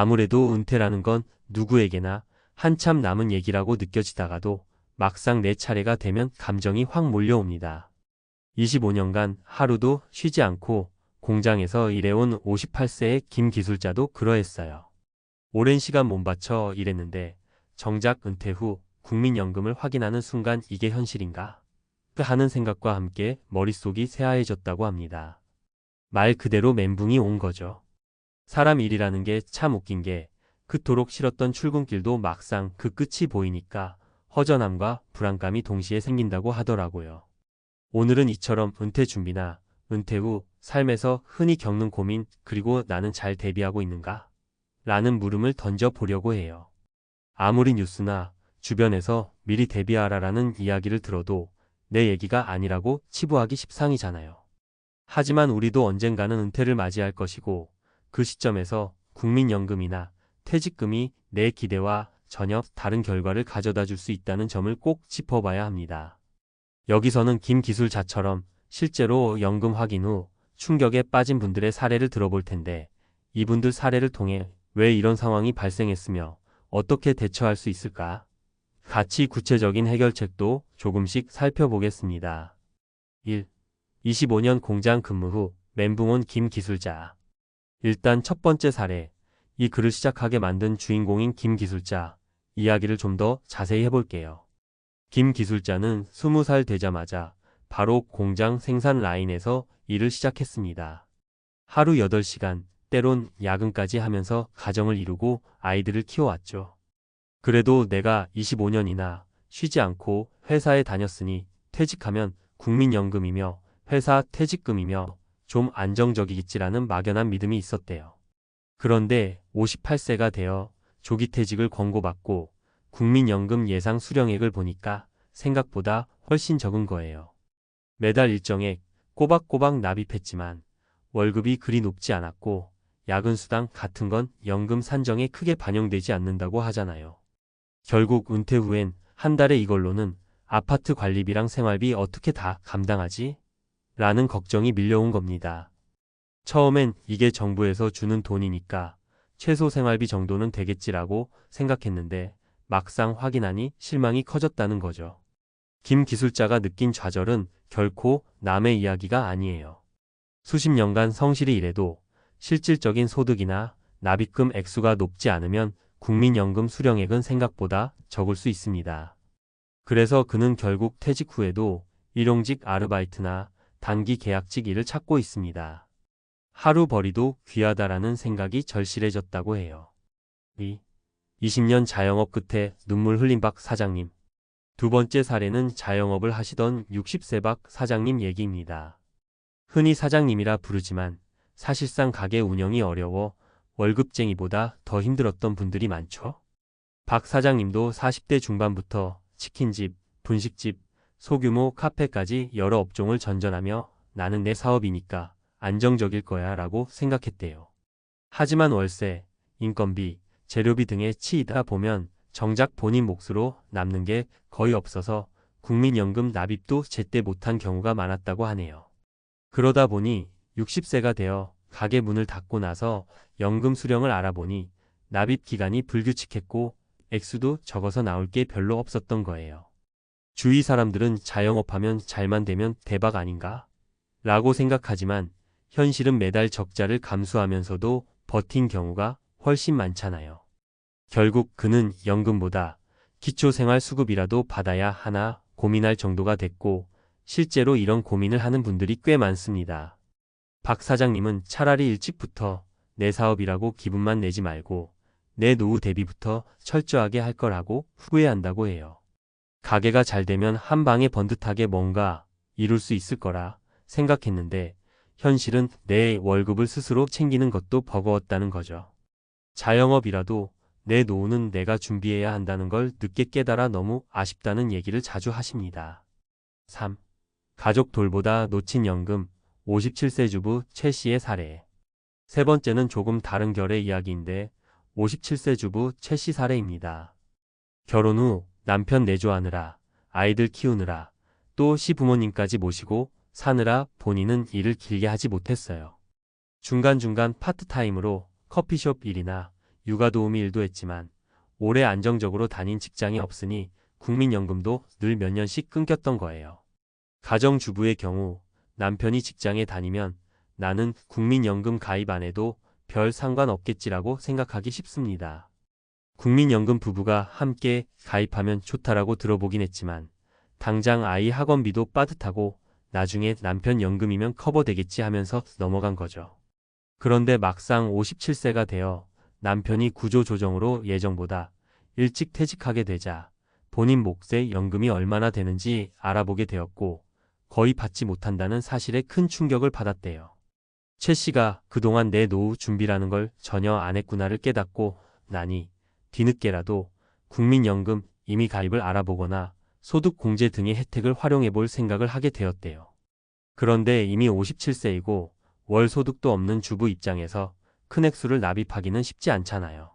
아무래도 은퇴라는 건 누구에게나 한참 남은 얘기라고 느껴지다가도 막상 내 차례가 되면 감정이 확 몰려옵니다. 25년간 하루도 쉬지 않고 공장에서 일해온 58세의 김 기술자도 그러했어요. 오랜 시간 몸바쳐 일했는데 정작 은퇴 후 국민연금을 확인하는 순간 이게 현실인가? 하는 생각과 함께 머릿속이 새하얘졌다고 합니다. 말 그대로 멘붕이 온 거죠. 사람 일이라는 게 참 웃긴 게 그토록 싫었던 출근길도 막상 그 끝이 보이니까 허전함과 불안감이 동시에 생긴다고 하더라고요. 오늘은 이처럼 은퇴 준비나 은퇴 후 삶에서 흔히 겪는 고민 그리고 나는 잘 대비하고 있는가? 라는 물음을 던져보려고 해요. 아무리 뉴스나 주변에서 미리 대비하라라는 이야기를 들어도 내 얘기가 아니라고 치부하기 십상이잖아요. 하지만 우리도 언젠가는 은퇴를 맞이할 것이고 그 시점에서 국민연금이나 퇴직금이 내 기대와 전혀 다른 결과를 가져다 줄 수 있다는 점을 꼭 짚어봐야 합니다. 여기서는 김 기술자처럼 실제로 연금 확인 후 충격에 빠진 분들의 사례를 들어볼 텐데 이분들 사례를 통해 왜 이런 상황이 발생했으며 어떻게 대처할 수 있을까? 같이 구체적인 해결책도 조금씩 살펴보겠습니다. 1. 25년 공장 근무 후 멘붕 온 김 기술자. 일단 첫 번째 사례, 이 글을 시작하게 만든 주인공인 김 기술자 이야기를 좀 더 자세히 해볼게요. 김 기술자는 20살 되자마자 바로 공장 생산 라인에서 일을 시작했습니다. 하루 8시간, 때론 야근까지 하면서 가정을 이루고 아이들을 키워왔죠. 그래도 내가 25년이나 쉬지 않고 회사에 다녔으니 퇴직하면 국민연금이며 회사 퇴직금이며 좀 안정적이겠지라는 막연한 믿음이 있었대요. 그런데 58세가 되어 조기퇴직을 권고받고 국민연금 예상 수령액을 보니까 생각보다 훨씬 적은 거예요. 매달 일정액 꼬박꼬박 납입했지만 월급이 그리 높지 않았고 야근수당 같은 건 연금 산정에 크게 반영되지 않는다고 하잖아요. 결국 은퇴 후엔 한 달에 이걸로는 아파트 관리비랑 생활비 어떻게 다 감당하지? 라는 걱정이 밀려온 겁니다. 처음엔 이게 정부에서 주는 돈이니까 최소 생활비 정도는 되겠지라고 생각했는데 막상 확인하니 실망이 커졌다는 거죠. 김 기술자가 느낀 좌절은 결코 남의 이야기가 아니에요. 수십 년간 성실히 일해도 실질적인 소득이나 납입금 액수가 높지 않으면 국민연금 수령액은 생각보다 적을 수 있습니다. 그래서 그는 결국 퇴직 후에도 일용직 아르바이트나 단기 계약직 일을 찾고 있습니다. 하루 벌이도 귀하다라는 생각이 절실해졌다고 해요. 20년 자영업 끝에 눈물 흘린 박 사장님. 두 번째 사례는 자영업을 하시던 60세 박 사장님 얘기입니다. 흔히 사장님이라 부르지만 사실상 가게 운영이 어려워 월급쟁이보다 더 힘들었던 분들이 많죠. 박 사장님도 40대 중반부터 치킨집, 분식집, 소규모 카페까지 여러 업종을 전전하며 나는 내 사업이니까 안정적일 거야 라고 생각했대요. 하지만 월세, 인건비, 재료비 등에 치이다 보면 정작 본인 몫으로 남는 게 거의 없어서 국민연금 납입도 제때 못한 경우가 많았다고 하네요. 그러다 보니 60세가 되어 가게 문을 닫고 나서 연금 수령을 알아보니 납입 기간이 불규칙했고 액수도 적어서 나올 게 별로 없었던 거예요. 주위 사람들은 자영업하면 잘만 되면 대박 아닌가? 라고 생각하지만 현실은 매달 적자를 감수하면서도 버틴 경우가 훨씬 많잖아요. 결국 그는 연금보다 기초생활수급이라도 받아야 하나 고민할 정도가 됐고 실제로 이런 고민을 하는 분들이 꽤 많습니다. 박 사장님은 차라리 일찍부터 내 사업이라고 기분만 내지 말고 내 노후 대비부터 철저하게 할 거라고 후회한다고 해요. 가게가 잘 되면 한 방에 번듯하게 뭔가 이룰 수 있을 거라 생각했는데 현실은 내 월급을 스스로 챙기는 것도 버거웠다는 거죠. 자영업이라도 내 노후는 내가 준비해야 한다는 걸 늦게 깨달아 너무 아쉽다는 얘기를 자주 하십니다. 3. 가족 돌보다 놓친 연금 57세 주부 최 씨의 사례. 세 번째는 조금 다른 결의 이야기인데 57세 주부 최 씨 사례입니다. 결혼 후 남편 내조하느라 아이들 키우느라 또 시부모님까지 모시고 사느라 본인은 일을 길게 하지 못했어요. 중간중간 파트타임으로 커피숍 일이나 육아도우미 일도 했지만 오래 안정적으로 다닌 직장이 없으니 국민연금도 늘 몇 년씩 끊겼던 거예요. 가정주부의 경우 남편이 직장에 다니면 나는 국민연금 가입 안 해도 별 상관없겠지라고 생각하기 쉽습니다. 국민연금 부부가 함께 가입하면 좋다라고 들어보긴 했지만 당장 아이 학원비도 빠듯하고 나중에 남편 연금이면 커버되겠지 하면서 넘어간 거죠. 그런데 막상 57세가 되어 남편이 구조조정으로 예정보다 일찍 퇴직하게 되자 본인 몫의 연금이 얼마나 되는지 알아보게 되었고 거의 받지 못한다는 사실에 큰 충격을 받았대요. 최 씨가 그동안 내 노후 준비라는 걸 전혀 안 했구나를 깨닫고 나니 뒤늦게라도 국민연금 임의 가입을 알아보거나 소득공제 등의 혜택을 활용해 볼 생각을 하게 되었대요. 그런데 이미 57세이고 월 소득도 없는 주부 입장에서 큰 액수를 납입하기는 쉽지 않잖아요.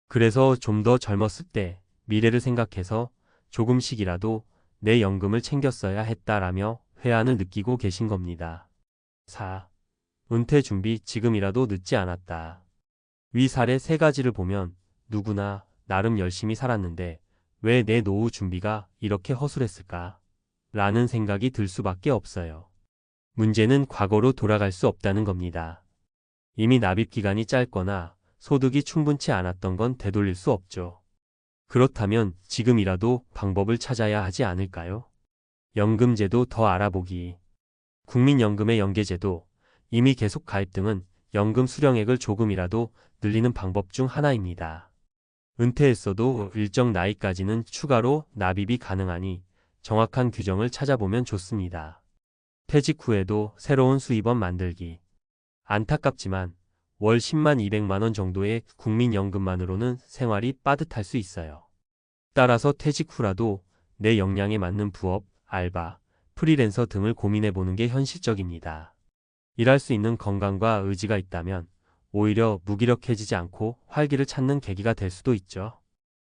그래서 좀 더 젊었을 때 미래를 생각해서 조금씩이라도 내 연금을 챙겼어야 했다라며 회한을 느끼고 계신 겁니다. 4. 은퇴 준비 지금이라도 늦지 않았다. 위 사례 3가지를 보면 누구나 나름 열심히 살았는데 왜 내 노후 준비가 이렇게 허술했을까? 라는 생각이 들 수밖에 없어요. 문제는 과거로 돌아갈 수 없다는 겁니다. 이미 납입 기간이 짧거나 소득이 충분치 않았던 건 되돌릴 수 없죠. 그렇다면 지금이라도 방법을 찾아야 하지 않을까요? 연금제도 더 알아보기. 국민연금의 연계제도, 임의 계속 가입 등은 연금 수령액을 조금이라도 늘리는 방법 중 하나입니다. 은퇴했어도 일정 나이까지는 추가로 납입이 가능하니 정확한 규정을 찾아보면 좋습니다. 퇴직 후에도 새로운 수입원 만들기. 안타깝지만 월 10만 200만 원 정도의 국민연금만으로는 생활이 빠듯할 수 있어요. 따라서 퇴직 후라도 내 역량에 맞는 부업, 알바, 프리랜서 등을 고민해보는 게 현실적입니다. 일할 수 있는 건강과 의지가 있다면 오히려 무기력해지지 않고 활기를 찾는 계기가 될 수도 있죠.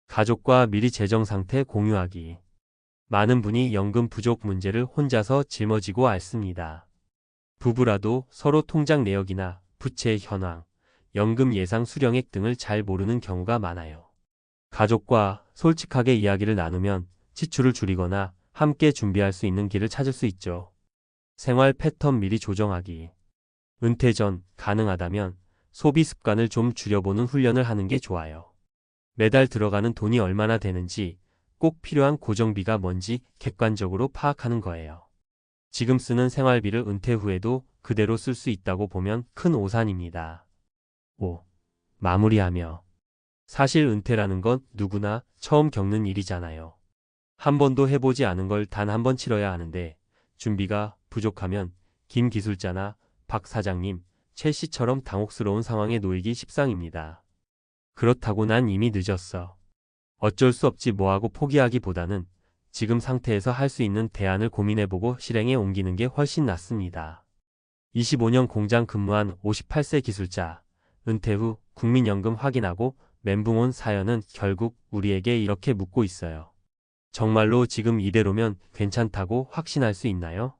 가족과 미리 재정 상태 공유하기. 많은 분이 연금 부족 문제를 혼자서 짊어지고 앓습니다. 부부라도 서로 통장 내역이나 부채의 현황, 연금 예상 수령액 등을 잘 모르는 경우가 많아요. 가족과 솔직하게 이야기를 나누면 지출을 줄이거나 함께 준비할 수 있는 길을 찾을 수 있죠. 생활 패턴 미리 조정하기. 은퇴 전 가능하다면 소비 습관을 좀 줄여보는 훈련을 하는 게 좋아요. 매달 들어가는 돈이 얼마나 되는지, 꼭 필요한 고정비가 뭔지 객관적으로 파악하는 거예요. 지금 쓰는 생활비를 은퇴 후에도 그대로 쓸 수 있다고 보면 큰 오산입니다. 5. 마무리하며. 사실 은퇴라는 건 누구나 처음 겪는 일이잖아요. 한 번도 해보지 않은 걸 단 한 번 치러야 하는데 준비가 부족하면 김 기술자나 박 사장님, 최 씨처럼 당혹스러운 상황에 놓이기 십상입니다. 그렇다고 난 이미 늦었어. 어쩔 수 없지 뭐하고 포기하기보다는 지금 상태에서 할 수 있는 대안을 고민해보고 실행에 옮기는 게 훨씬 낫습니다. 25년 공장 근무한 58세 기술자, 은퇴 후 국민연금 확인하고 멘붕 온 사연은 결국 우리에게 이렇게 묻고 있어요. 정말로 지금 이대로면 괜찮다고 확신할 수 있나요?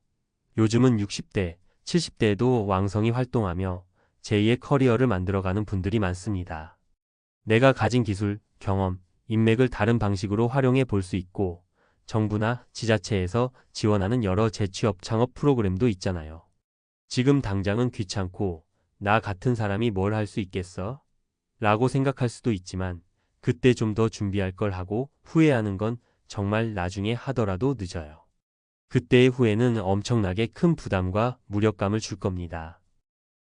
요즘은 60대, 70대에도 왕성히 활동하며 제2의 커리어를 만들어가는 분들이 많습니다. 내가 가진 기술, 경험, 인맥을 다른 방식으로 활용해 볼 수 있고 정부나 지자체에서 지원하는 여러 재취업 창업 프로그램도 있잖아요. 지금 당장은 귀찮고 나 같은 사람이 뭘 할 수 있겠어? 라고 생각할 수도 있지만 그때 좀 더 준비할 걸 하고 후회하는 건 정말 나중에 하더라도 늦어요. 그때의 후회는 엄청나게 큰 부담과 무력감을 줄 겁니다.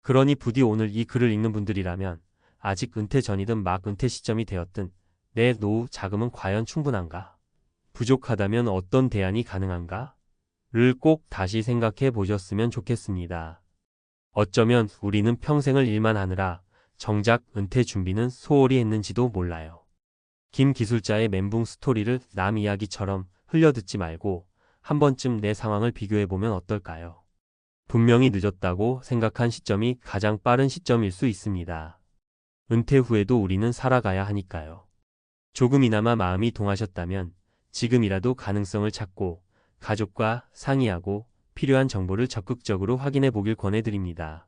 그러니 부디 오늘 이 글을 읽는 분들이라면 아직 은퇴 전이든 막 은퇴 시점이 되었든 내 노후 자금은 과연 충분한가? 부족하다면 어떤 대안이 가능한가? 를 꼭 다시 생각해 보셨으면 좋겠습니다. 어쩌면 우리는 평생을 일만 하느라 정작 은퇴 준비는 소홀히 했는지도 몰라요. 김 기술자의 멘붕 스토리를 남 이야기처럼 흘려듣지 말고 한 번쯤 내 상황을 비교해보면 어떨까요? 분명히 늦었다고 생각한 시점이 가장 빠른 시점일 수 있습니다. 은퇴 후에도 우리는 살아가야 하니까요. 조금이나마 마음이 동하셨다면 지금이라도 가능성을 찾고 가족과 상의하고 필요한 정보를 적극적으로 확인해 보길 권해드립니다.